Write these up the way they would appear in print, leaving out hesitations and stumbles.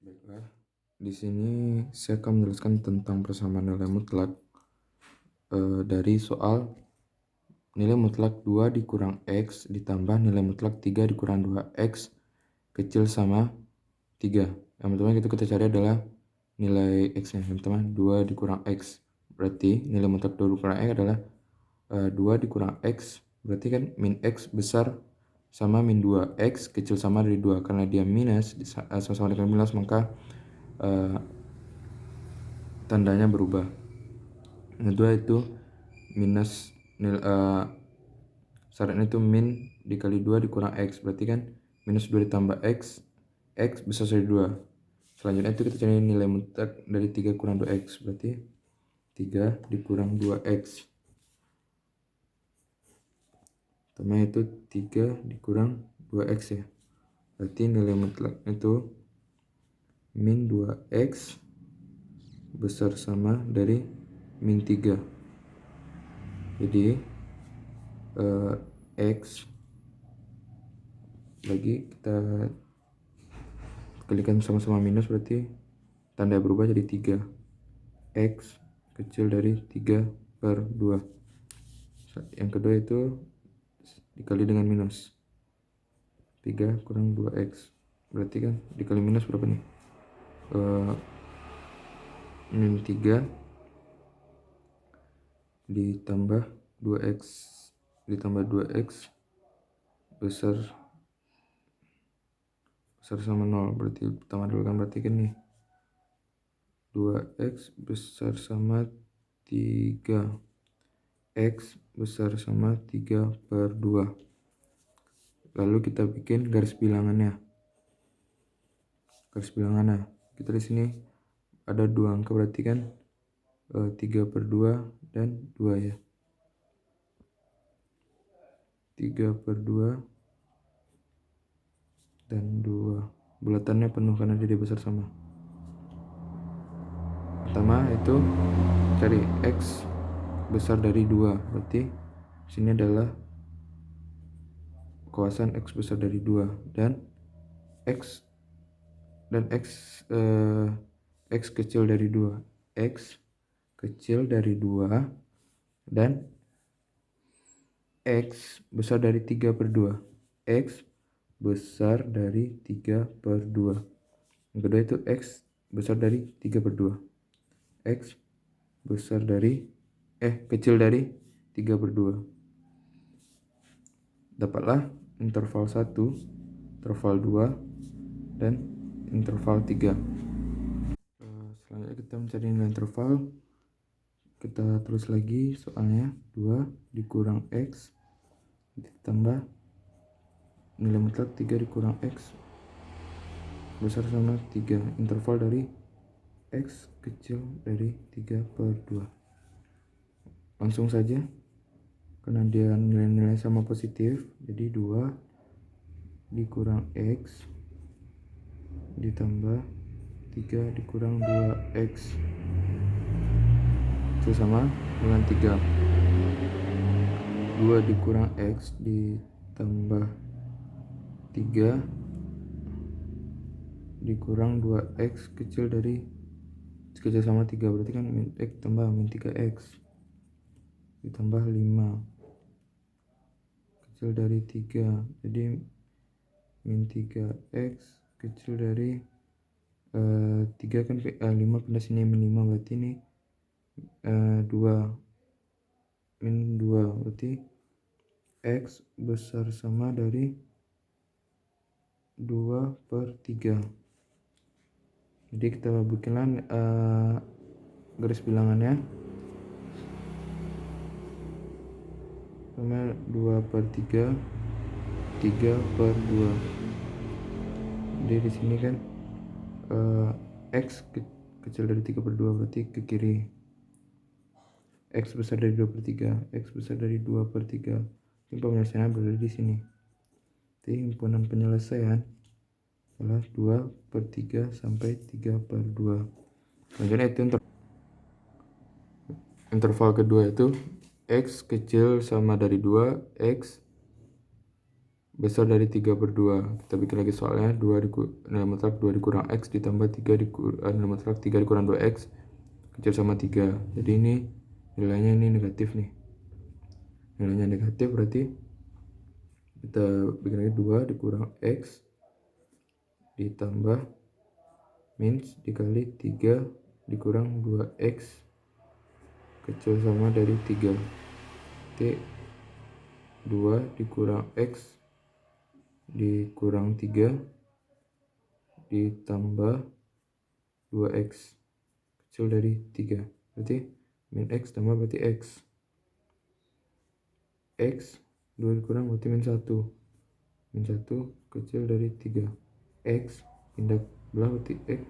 Baiklah, di sini saya akan menjelaskan tentang persamaan nilai mutlak dari soal nilai mutlak 2 dikurang X ditambah nilai mutlak 3 dikurang 2X kecil sama 3. Yang pertama kita cari adalah nilai X-nya. Yang pertama 2 dikurang X. Berarti nilai mutlak 2 dikurang X adalah 2 dikurang X. Berarti kan min X besar sama min 2. X kecil sama dari 2. Karena dia minus, sama-sama dengan minus, maka tandanya berubah. Yang kedua itu minus syaratnya itu min dikali 2 dikurang X, berarti kan minus 2 ditambah X, X besar dari 2. Selanjutnya itu kita cari nilai mutlak dari 3 kurang 2X, berarti 3 dikurang 2X. Pertama itu 3 dikurang 2X ya, berarti nilai mutlak itu min 2X besar sama dari min 3. Jadi X lagi kita kalikan sama-sama minus, berarti tanda berubah jadi 3. X kecil dari 3 per 2. Yang kedua itu dikali dengan minus 3 kurang 2X, berarti kan dikali minus berapa nih? Min 3 ditambah 2X besar sama 0. Berarti pertama dulu kan, berarti kan nih 2X besar sama 3, X besar sama 3 per 2. Lalu kita bikin garis bilangannya. Kita di sini ada 2 angka, berarti kan 3 per 2 dan 2 ya. 3 per 2 dan 2. Bulatannya penuh karena dia besar sama. Pertama itu cari X besar dari 2, berarti sini adalah kuasaan X besar dari 2 dan X kecil dari 2. X kecil dari 2 dan X besar dari 3 per 2. X besar dari 3 per 2. Yang kedua itu X besar dari 3 per 2. X besar dari kecil dari 3 per 2. Dapatlah interval 1, interval 2, dan interval 3. Selanjutnya kita mencari nilai interval. Kita tulis lagi soalnya 2 dikurang X ditambah nilai mutlak 3 dikurang X besar sama 3. Interval dari X kecil dari 3 per 2. Langsung saja, karena dia nilai-nilai sama positif, jadi 2 dikurang X ditambah 3 dikurang 2X itu sama dengan 3. 2 dikurang X ditambah 3 dikurang 2X kecil sama 3, berarti kan min X tambah min 3X ditambah 5 kecil dari 3, jadi min 3X kecil dari 3 kan 5 pindah sini min 5, berarti ini 2 min 2, berarti X besar sama dari 2 per 3. Jadi kita bikinlah garis bilangannya. Sama 2 per 3, 3 per 2. Jadi di sini kan X kecil dari 3 per 2, berarti ke kiri. X besar dari 2 per 3, X besar dari 2 per 3. Ini penyelesaian berada di sini. Jadi himpunan penyelesaian adalah 2 per 3 sampai 3 per 2. Selanjutnya itu interval kedua itu X kecil sama dari 2, X besar dari 3 per 2. Kita bikin lagi soalnya, nilai mutlak 2 dikurang X ditambah 3 nilai mutlak 3 dikurang 2X kecil sama 3. Jadi ini nilainya ini negatif nih. Nilainya negatif berarti kita bikin lagi 2 dikurang X ditambah min dikali 3 dikurang 2X kecil sama dari 3. T 2 dikurang X dikurang 3 ditambah 2X kecil dari 3. Berarti min X tambah berarti X. X 2 dikurang berarti min 1. Min 1 kecil dari 3. X pindah belah berarti X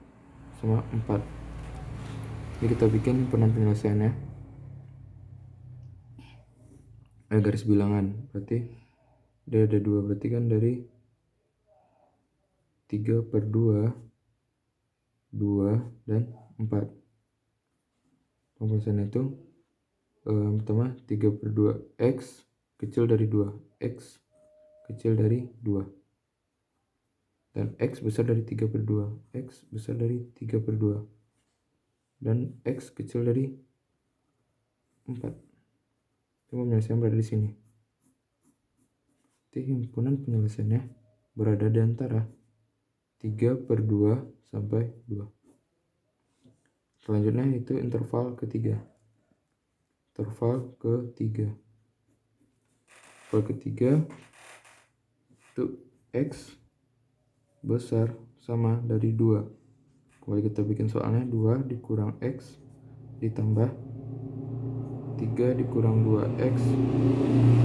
sama 4. Jadi kita bikin penyelesaiannya. Garis bilangan berarti dia ada 2, berarti kan dari 3 per 2 dan 4. Pembahasan itu pertama 3 per 2 X kecil dari 2, X kecil dari 2, dan X besar dari 3 per 2, X besar dari 3 per 2, dan X kecil dari 4. Penyelesaian berada di sini. Jadi himpunan penyelesaiannya berada di antara 3 per 2 sampai 2. Selanjutnya itu interval ketiga. Interval ketiga itu X besar sama dari 2. Kembali kita bikin soalnya, 2 dikurang X ditambah 3 dikurang 2X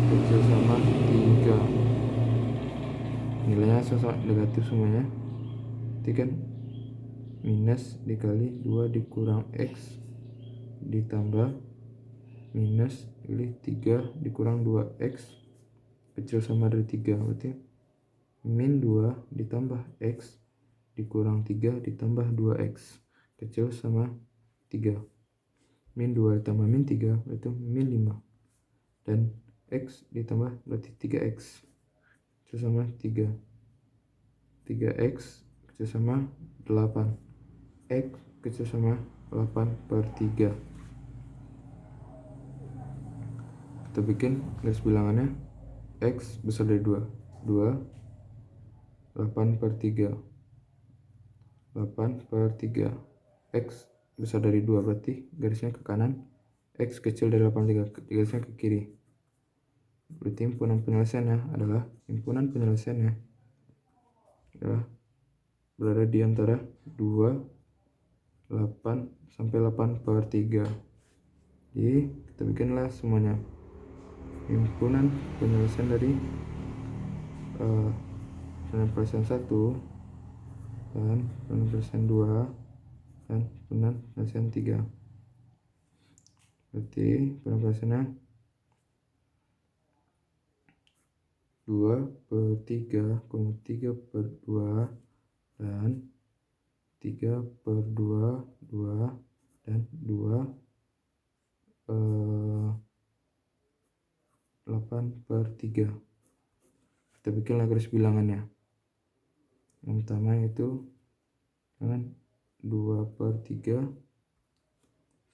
kecil sama 3. Nilainya sama negatif semuanya. Berarti kan minus dikali 2 dikurang X ditambah minus dikali 3 dikurang 2X kecil sama dari 3. Berarti min 2 ditambah X dikurang 3 ditambah 2X kecil sama 3. Min 2 ditambah min 3 berarti min 5, dan X ditambah berarti 3X kecil sama 3. 3X kecil sama 8, X kecil sama 8 per 3. Kita bikin garis bilangannya. X besar dari 2, 8 per 3, 8 per 3. X besar dari 2 berarti garisnya ke kanan, X kecil dari 8 per 3 garisnya ke kiri. Berarti himpunan penyelesaiannya adalah berada di antara 2, 8 sampai 8 per 3. Jadi kita bikinlah semuanya. Himpunan penyelesaian dari penyelesaian 1 dan penyelesaian 2 dan penyelesaian 3. Berarti penyelesaiannya 2 per 3 kurang 3 per 2 dan 3 per 2 dan 2 8 per 3. Kita bikinlah garis bilangannya. Yang pertama itu dengan 2 per 3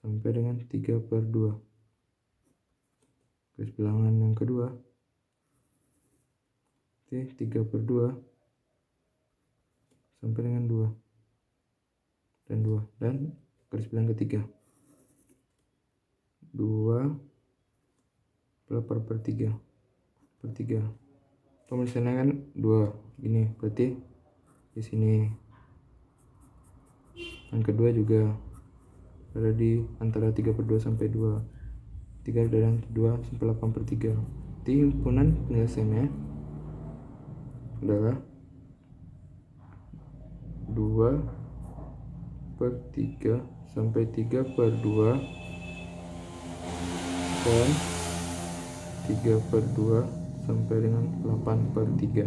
sampai dengan 3 per 2. Garis bilangan yang kedua 3 per 2 sampai dengan 2 dan 2, dan garis bilangan ketiga 2 8 per 3 per 3. Penyelesaiannya kan 2 gini, berarti di sini yang kedua juga berada di antara 3 per 2 sampai 2, 3 dari 2 sampai 8 per 3. Jadi himpunan penyelesaiannya adalah 2 per 3 sampai 3 per 2 dan 3 per 2 sampai dengan 8 per 3.